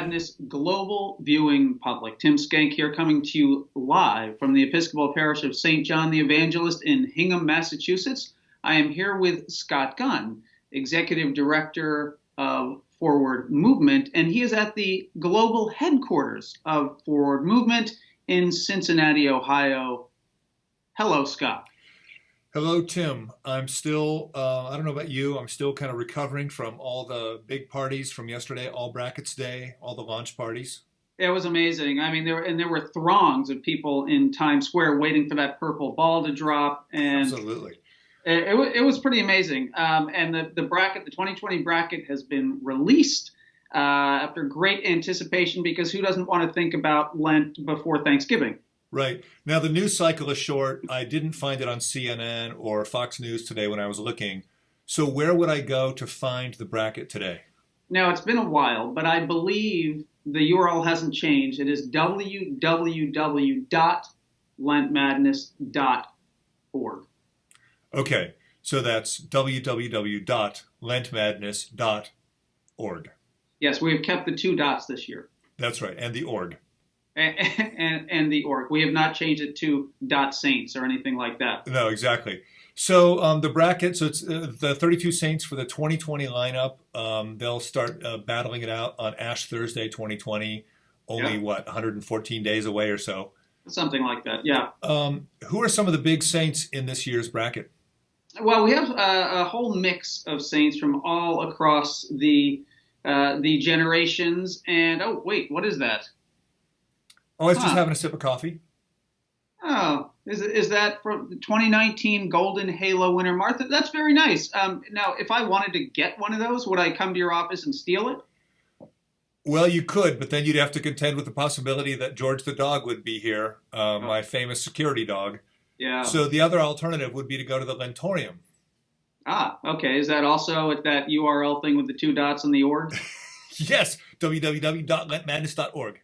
Madness Global Viewing Public. Tim Skank here, coming to you live from the Episcopal Parish of St. John the Evangelist in Hingham, Massachusetts. I am here with Scott Gunn, Executive Director of Forward Movement, and he is at the global headquarters of Forward Movement in Cincinnati, Ohio. Hello, Scott. Hello, Tim. I'm still, I don't know about you, I'm still kind of recovering from all the big parties from yesterday, All Brackets Day, all the launch parties. It was amazing. I mean, there were throngs of people in Times Square waiting for that purple ball to drop. And absolutely. It was pretty amazing. And the bracket, the 2020 bracket has been released after great anticipation, because who doesn't want to think about Lent before Thanksgiving? Right. Now, the news cycle is short. I didn't find it on CNN or Fox News today when I was looking. So where would I go to find the bracket today? Now, it's been a while, but I believe the URL hasn't changed. It is www.lentmadness.org. Okay. So that's www.lentmadness.org. Yes, we have kept the two dots this year. That's right. And the org. And the org. We have not changed it to .saints or anything like that. No, exactly. So the bracket, so it's the 32 Saints for the 2020 lineup. They'll start battling it out on Ash Thursday 2020, only, 114 days away or so. Something like that, yeah. Who are some of the big saints in this year's bracket? Well, we have a whole mix of saints from all across the generations. And, oh, wait, what is that? Oh, I was just having a sip of coffee. Oh, is that from the 2019 Golden Halo winner, Martha? That's very nice. Now, if I wanted to get one of those, would I come to your office and steal it? Well, you could, but then you'd have to contend with the possibility that George the dog would be here, my famous security dog. Yeah. So the other alternative would be to go to the Lentorium. Ah, okay. Is that also at that URL thing with the two dots and the org? Yes, www.lentmadness.org.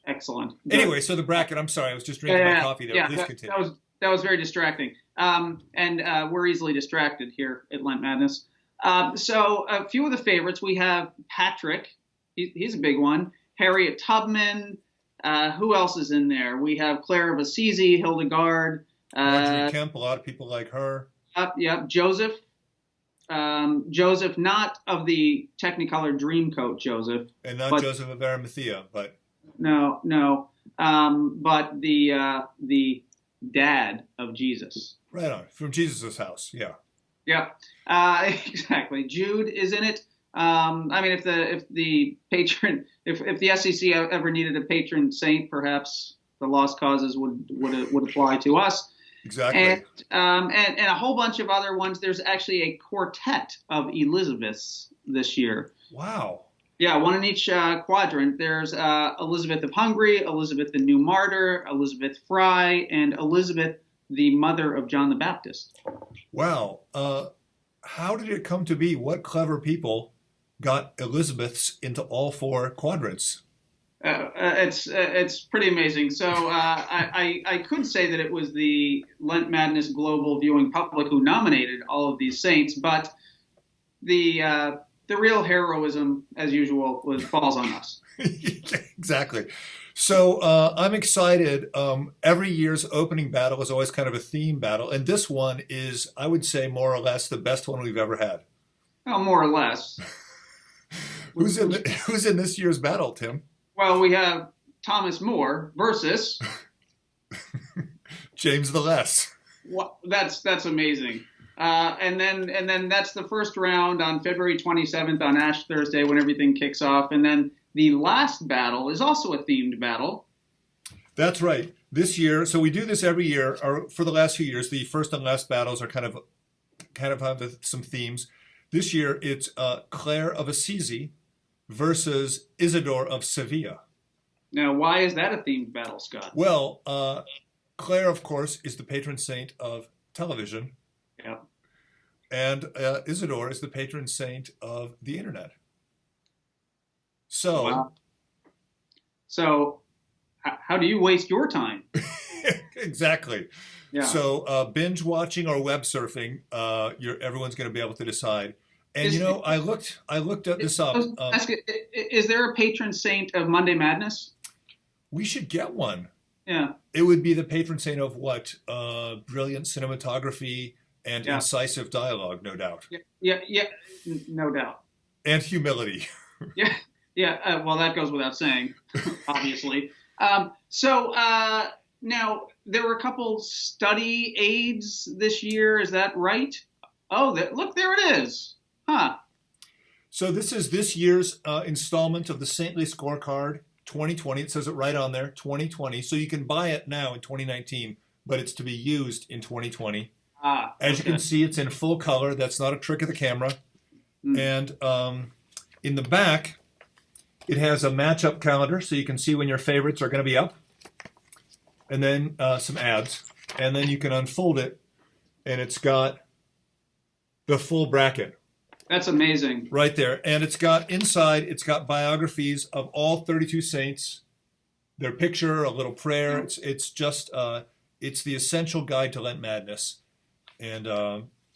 Excellent. Anyway, so the bracket, I'm sorry, I was just drinking my coffee there. Yeah, Please continue. That was very distracting. And we're easily distracted here at Lent Madness. So a few of the favorites, we have Patrick. He's a big one. Harriet Tubman. Who else is in there? We have Claire of Assisi, Hildegard. Marjorie Kemp, a lot of people like her. Yep, Joseph. Joseph, not of the Technicolor Dreamcoat Joseph. And not Joseph of Arimathea, but... No. But the dad of Jesus. Right on, from Jesus' house, yeah. Yeah, exactly. Jude is in it. I mean, if the SEC ever needed a patron saint, perhaps the lost causes would apply to us. Exactly. And a whole bunch of other ones. There's actually a quartet of Elizabeths this year. Wow. Yeah, one in each quadrant. There's Elizabeth of Hungary, Elizabeth the New Martyr, Elizabeth Fry, and Elizabeth, the mother of John the Baptist. Wow. How did it come to be? What clever people got Elizabeths into all four quadrants? It's pretty amazing. So I could say that it was the Lent Madness Global Viewing Public who nominated all of these saints, but the real heroism, as usual, falls on us. Exactly. So I'm excited. Every year's opening battle is always kind of a theme battle, and this one is, I would say, more or less the best one we've ever had. Well, more or less. Who's in this year's battle, Tim? Well, we have Thomas More versus James the Less. Well, that's amazing. And then that's the first round on February 27th on Ash Thursday when everything kicks off. And then the last battle is also a themed battle. That's right. This year, so we do this every year, or for the last few years, the first and last battles are kind of have some themes. This year, it's Claire of Assisi versus Isidore of Sevilla. Now, why is that a themed battle, Scott? Well, Claire, of course, is the patron saint of television. Yeah. And Isidore is the patron saint of the internet. So, wow. So how do you waste your time? Exactly. Yeah. So binge watching or web surfing, everyone's going to be able to decide. And Is, I looked at this up. is there a patron saint of Monday Madness? We should get one. Yeah. It would be the patron saint of what? Brilliant cinematography and Yeah. incisive dialogue, no doubt. Yeah, no doubt. And humility. Yeah. Well, that goes without saying, obviously. Now there were a couple study aids this year. Is that right? Oh, look, there it is. Huh. So this is this year's installment of the Saintly Scorecard 2020. It says it right on there, 2020. So you can buy it now in 2019, but it's to be used in 2020. As you can see, it's in full color. That's not a trick of the camera. And in the back, it has a matchup calendar, so you can see when your favorites are going to be up. And then some ads. And then you can unfold it, and it's got the full bracket. That's amazing. Right there. And it's got inside, it's got biographies of all 32 saints, their picture, a little prayer. It's just, it's the essential guide to Lent Madness. And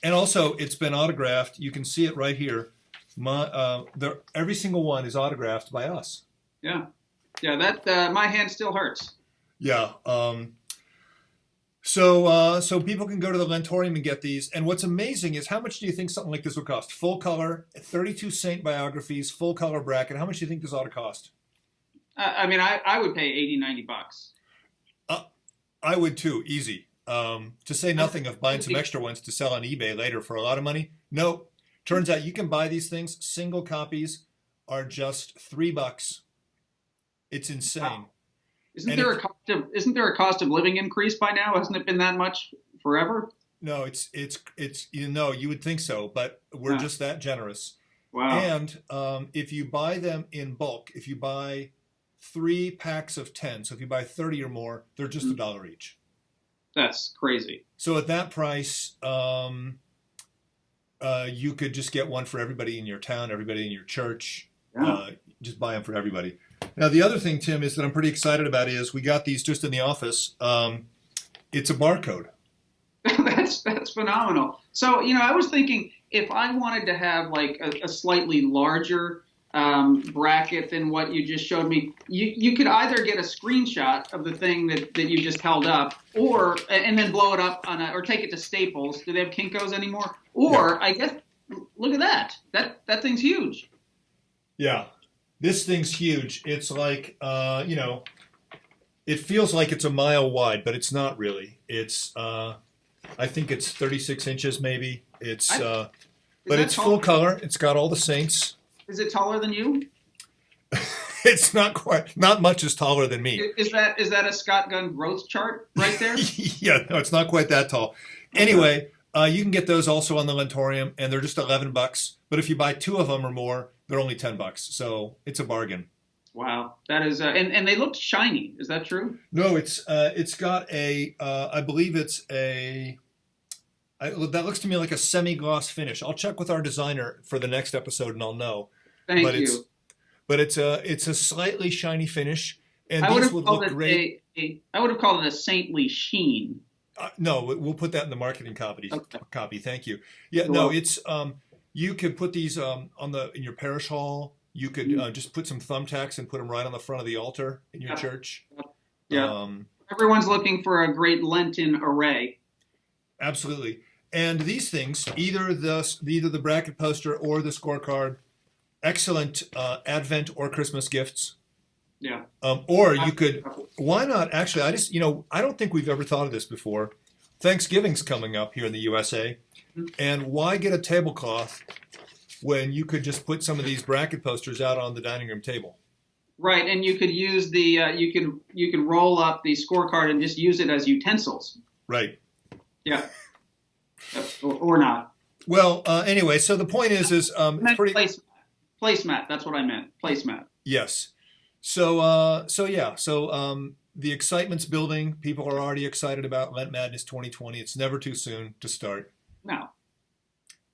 also, it's been autographed. You can see it right here. Every single one is autographed by us. Yeah. That my hand still hurts. Yeah. So people can go to the Lentorium and get these. And what's amazing is how much do you think something like this would cost? Full color, 32 saint biographies, full color bracket. How much do you think this ought to cost? I would pay $80-$90. I would too, easy. To say nothing of buying some extra ones to sell on eBay later for a lot of money. No, turns out you can buy these things. Single copies are just $3. It's insane. Wow. Isn't there a cost of living increase by now? Hasn't it been that much forever? No, it's you would think so, but we're just that generous. Wow. And if you buy them in bulk, if you buy 3 packs of 10, so if you buy 30 or more, they're just $1 each. That's crazy. So at that price, you could just get one for everybody in your town, everybody in your church. Yeah. Just buy them for everybody. Now, the other thing, Tim, is that I'm pretty excited about is we got these just in the office. It's a barcode. That's phenomenal. So, I was thinking if I wanted to have like a slightly larger bracket than what you just showed me, you could either get a screenshot of the thing that you just held up, and then blow it up or take it to Staples. Do they have Kinko's anymore? Or I guess look at that. That thing's huge. Yeah. This thing's huge. It's like, it feels like it's a mile wide, but it's not really. It's, I think it's 36 inches maybe. It's, but it's full color. It's got all the saints. Is it taller than you? It's not much is taller than me. Is that a Scott Gunn growth chart right there? Yeah, no, it's not quite that tall. Anyway, you can get those also on the Lentorium, and they're just $11. But if you buy 2 of them or more, they're only $10. So it's a bargain. Wow, that is, and they look shiny. Is that true? No, it's got a, I believe it's that looks to me like a semi-gloss finish. I'll check with our designer for the next episode, and I'll know. Thank you. But it's a slightly shiny finish, and I these would look great. I would have called it a saintly sheen. No, we'll put that in the marketing copy. Okay. Copy. Thank you. Yeah, no, it's you could put these in your parish hall. You could just put some thumbtacks and put them right on the front of the altar in your church. Yeah. Everyone's looking for a great Lenten array. Absolutely. And these things, either the bracket poster or the scorecard, excellent Advent or Christmas gifts. Yeah. Or you could, why not? Actually, I don't think we've ever thought of this before. Thanksgiving's coming up here in the USA. And why get a tablecloth when you could just put some of these bracket posters out on the dining room table? Right, and you could use you can roll up the scorecard and just use it as utensils. Right. Yeah. Or not. Well, anyway, so the point is it's pretty placemat. That's what I meant. Placemat. Yes. So the excitement's building. People are already excited about Lent Madness 2020. It's never too soon to start. No.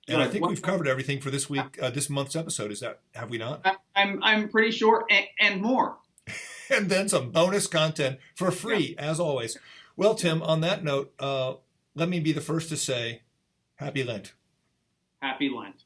And I think we've covered everything for this week, this month's episode. Have we not? I'm pretty sure, and more. And then some bonus content for free, as always. Well, Tim, on that note, let me be the first to say, Happy Lent. Happy Lent.